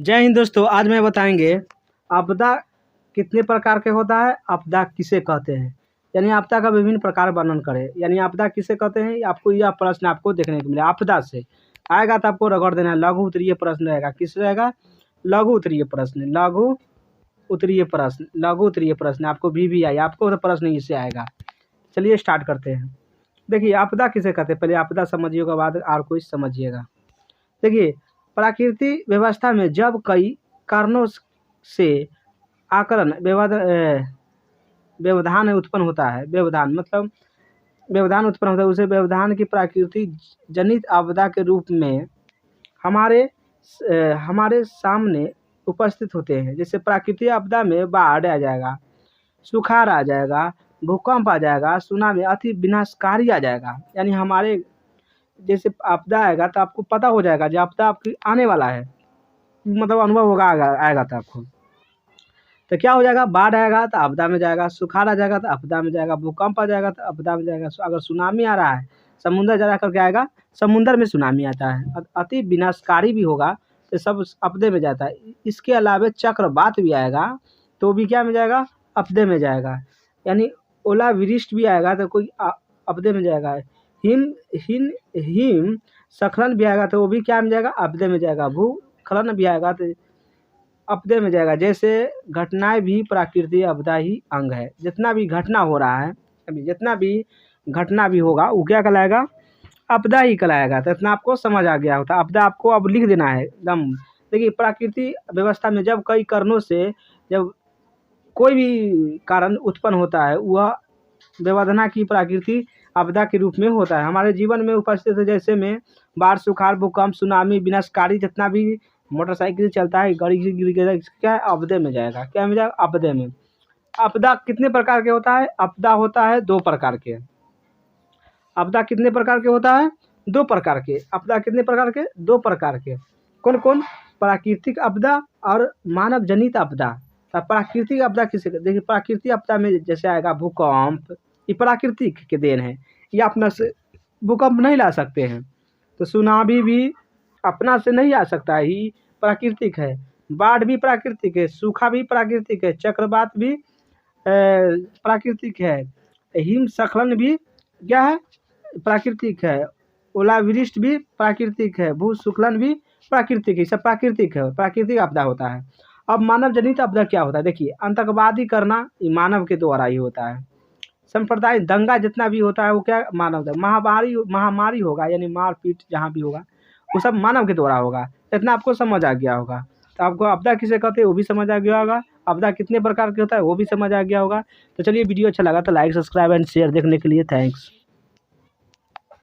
जय हिंद दोस्तों, आज मैं बताएंगे आपदा कितने प्रकार के होता है, आपदा किसे कहते हैं। यानी आपदा का विभिन्न प्रकार वर्णन करें। यानी आपदा किसे कहते हैं, आपको यह प्रश्न आपको देखने को मिले। आपदा से आएगा तो आपको रगड़ देना है। लघु उत्तरीय प्रश्न रहेगा। किस रहेगा? लघु उत्तरीय प्रश्न। लघु उत्तरीय प्रश्न, लघु उत्तरीय प्रश्न। आपको भी आए, आपको तो प्रश्न इससे आएगा। चलिए स्टार्ट करते हैं। देखिए आपदा किसे कहते हैं, पहले आपदा समझिएगा, बाद और कोई समझिएगा। देखिए प्राकृतिक व्यवस्था में जब कई कारणों से आकरण व्यवधान उत्पन्न होता है। व्यवधान मतलब व्यवधान उत्पन्न होता है, उसे व्यवधान की प्राकृतिक जनित आपदा के रूप में हमारे सामने उपस्थित होते हैं। जैसे प्राकृतिक आपदा में बाढ़ आ जाएगा, सुखाड़ आ जाएगा, भूकंप आ जाएगा, सुनामी, अति विनाशकारी आ जाएगा। यानी हमारे जैसे आपदा आएगा तो आपको पता हो जाएगा जो आपदा आपकी आने वाला है, मतलब अनुभव होगा, आएगा तो आपको। तो क्या हो जाएगा? बाढ़ आएगा तो आपदा में जाएगा, सुखाड़ आ जाएगा तो आपदा में जाएगा, भूकंप आ जाएगा तो आपदा में जाएगा। अगर सुनामी आ रहा है, समुद्र जा करके आएगा, समुद्र में सुनामी आता है। अति विनाशकारी भी होगा तो सब आपदे में जाता है। इसके अलावा चक्रवात भी आएगा तो भी क्या में जाएगा? आपदे में जाएगा। यानी ओलावृष्टि भी आएगा तो कोई आपदे में जाएगा। हिम स्खलन भी आएगा तो वो भी क्या में जाएगा? आपदे में जाएगा। भूस्खलन भी आएगा तो आपदे में जाएगा। जैसे घटनाएं भी प्राकृतिक आपदा ही अंग है। जितना भी घटना हो रहा है, अभी जितना भी घटना भी होगा वो क्या कहलाएगा? आपदा ही कहलाएगा। तो इतना आपको समझ आ गया होता। आपदा आपको अब लिख देना है एकदम। देखिए प्राकृतिक व्यवस्था में जब कई कारणों से जब कोई भी कारण उत्पन्न होता है, वह व्यवधान की प्राकृतिक आपदा के रूप में होता है। हमारे जीवन में उपस्थित है। जैसे में बाढ़, सुखाड़, भूकंप, सुनामी, विनाशकारी, जितना भी मोटरसाइकिल चलता है, गाड़ी से गिर गया, क्या है? आपदे में जाएगा। क्या में जाएगा? आपदे में। आपदा कितने प्रकार के होता है? आपदा होता है दो प्रकार के। आपदा कितने प्रकार के होता है? दो प्रकार के। आपदा कितने प्रकार के? दो प्रकार के। कौन कौन? प्राकृतिक आपदा और मानव जनित आपदा। प्राकृतिक आपदा किसे? देखिए प्राकृतिक आपदा में जैसे आएगा भूकंप, ये प्राकृतिक के देन है। ये अपना से भूकंप नहीं ला सकते हैं। तो सुनामी भी अपना से नहीं आ सकता, ही प्राकृतिक है। बाढ़ भी प्राकृतिक है, सूखा भी प्राकृतिक है, चक्रवात भी प्राकृतिक है, हिमस्खलन भी क्या है? प्राकृतिक है, ओलावृष्टि भी प्राकृतिक है, भूस्खलन भी प्राकृतिक है। सब प्राकृतिक है, प्राकृतिक आपदा होता है। अब मानव जनित आपदा क्या होता है? देखिए आतंकवादी करना ये मानव के द्वारा ही होता है। सांप्रदायिक दंगा जितना भी होता है वो क्या? मानव। महामारी होगा, यानी मारपीट जहाँ भी होगा वो सब मानव के द्वारा होगा। इतना आपको समझ आ गया होगा। तो आपको आपदा किसे कहते हैं वो भी समझ आ गया होगा। आपदा कितने प्रकार के होता है वो भी समझ आ गया होगा। तो चलिए वीडियो अच्छा लगा तो लाइक, सब्सक्राइब एंड शेयर देखने के लिए थैंक्स।